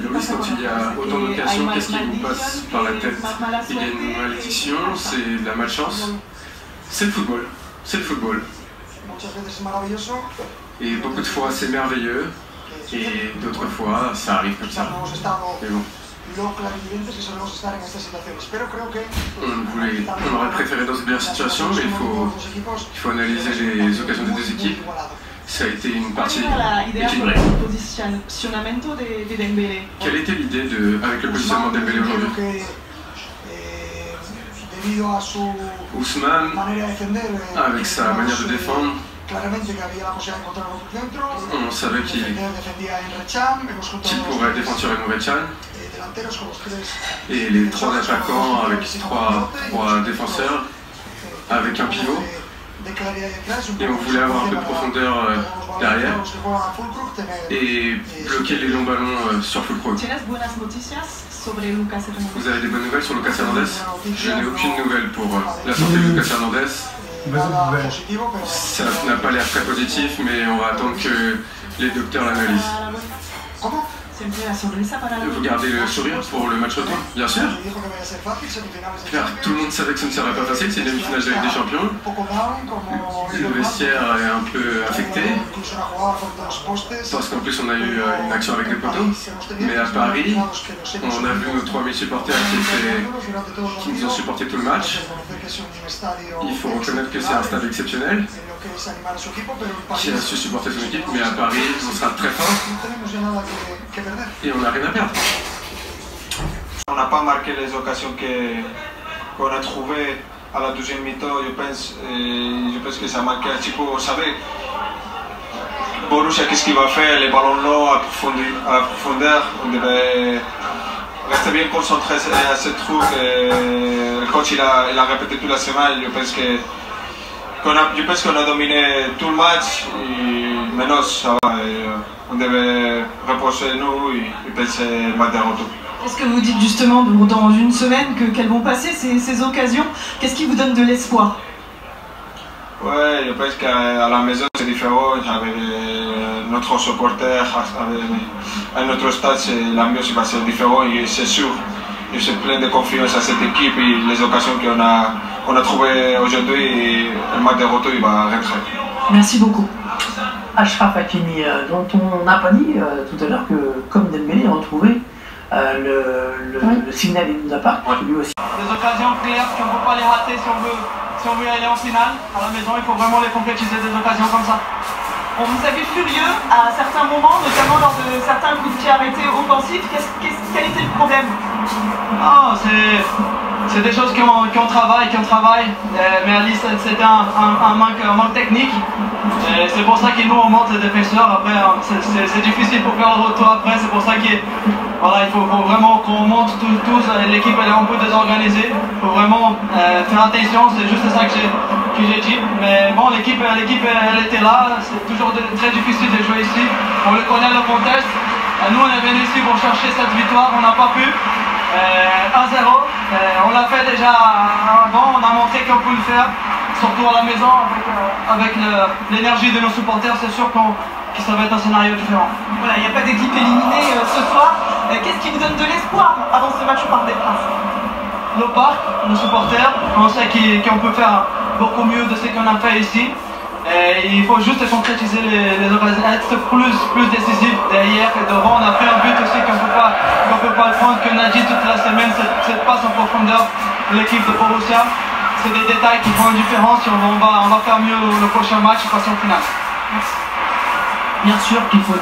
Luis, quand il y a autant d'occasions, qu'est-ce qui vous passe par la tête? Il y a une malédiction, c'est de la malchance. C'est le football. C'est le football. Et beaucoup de fois, c'est merveilleux. Et d'autres fois, ça arrive comme ça. Mais bon. On aurait préféré dans cette meilleure situation, mais il faut analyser les occasions des deux équipes. Ça a été une partie équilibrée. Quelle était l'idée avec le positionnement de Dembélé aujourd'hui? Ousmane, avec sa manière de défendre, on savait qu'il pourrait défendre sur Emre Can. Et les trois attaquants avec trois défenseurs, avec un pivot. Et on voulait avoir un peu de profondeur derrière et bloquer les longs ballons sur Fulkrug. Vous avez des bonnes nouvelles sur Lucas Hernandez? Je n'ai aucune nouvelle pour la santé de Lucas Hernandez. Ça n'a pas l'air très positif, mais on va attendre que les docteurs l'analysent. Vous gardez le sourire pour le match retour? Bien sûr. Car tout le monde savait que ça ne serait pas facile, c'est une demi-finale de la Ligue des Champions. Le vestiaire est un peu affecté, parce qu'en plus on a eu une action avec les poteaux. Mais à Paris, on a vu nos 3000 supporters qui nous ont supporté tout le match. Il faut reconnaître que c'est un stade exceptionnel, qui a su supporter son équipe, mais à Paris, on sera très fort. Et on n'a rien à perdre. On n'a pas marqué les occasions qu'on a trouvées à la deuxième mi-temps. Je pense que ça manquait un petit peu. On savait Borussia qu'est-ce qu'il va faire, les ballons longs à profondeur. On devait rester bien concentré à ce truc. Le coach il a répété toute la semaine. Je pense qu'on a dominé tout le match. Et maintenant ça va. On devait reposer nous et penser le match de retour. Qu'est-ce que vous dites justement dans une semaine qu'elles vont passer ces occasions? Qu'est-ce qui vous donne de l'espoir? Ouais, je pense qu'à la maison c'est différent. Avec notre supporter, à notre stade, l'ambiance va être différente et c'est sûr. Je suis plein de confiance à cette équipe et les occasions qu'on a trouvées aujourd'hui et le match de retour il va rentrer. Merci beaucoup. Achraf Hakimi, dont on n'a pas dit tout à l'heure que, comme Dembélé, on retrouvait le signal Iduna Park, lui aussi. Des occasions claires qu'on ne peut pas les rater si on veut aller en finale. À la maison, il faut vraiment les concrétiser, des occasions comme ça. On vous a vu furieux à certains moments, notamment lors de certains coups de pied arrêtés offensifs. Quel était le problème? Non, c'est des choses qu'on travaille. Mais Alice, c'était un manque technique. C'est pour ça qu'il nous remonte les défenseurs. Après, c'est difficile pour faire le retour après. C'est pour ça qu'il faut vraiment qu'on monte tous. L'équipe elle est un peu désorganisée. Il faut vraiment faire attention. C'est juste ça que j'ai dit. Mais bon, l'équipe elle était là. C'est toujours très difficile de jouer ici. On le connaît le contexte. Nous on est venus ici pour chercher cette victoire. On n'a pas pu. 1-0, on l'a fait déjà avant, on a montré qu'on peut le faire, surtout à la maison avec l'énergie de nos supporters, c'est sûr que ça va être un scénario différent. Voilà, il n'y a pas d'équipe éliminée ce soir. Qu'est-ce qui vous donne de l'espoir avant ce match au Parc des Princes? Nos parcs, nos supporters, on sait qu'on peut faire beaucoup mieux de ce qu'on a fait ici. Et il faut juste concrétiser les occasions, être plus décisif derrière et devant. On a fait un but aussi qu'on ne peut pas le prendre, qu'on a dit toute la semaine, cette passe en profondeur de l'équipe de Borussia. C'est des détails qui font une différence et on va faire mieux le prochain match et passer en finale. Bien sûr qu'il faut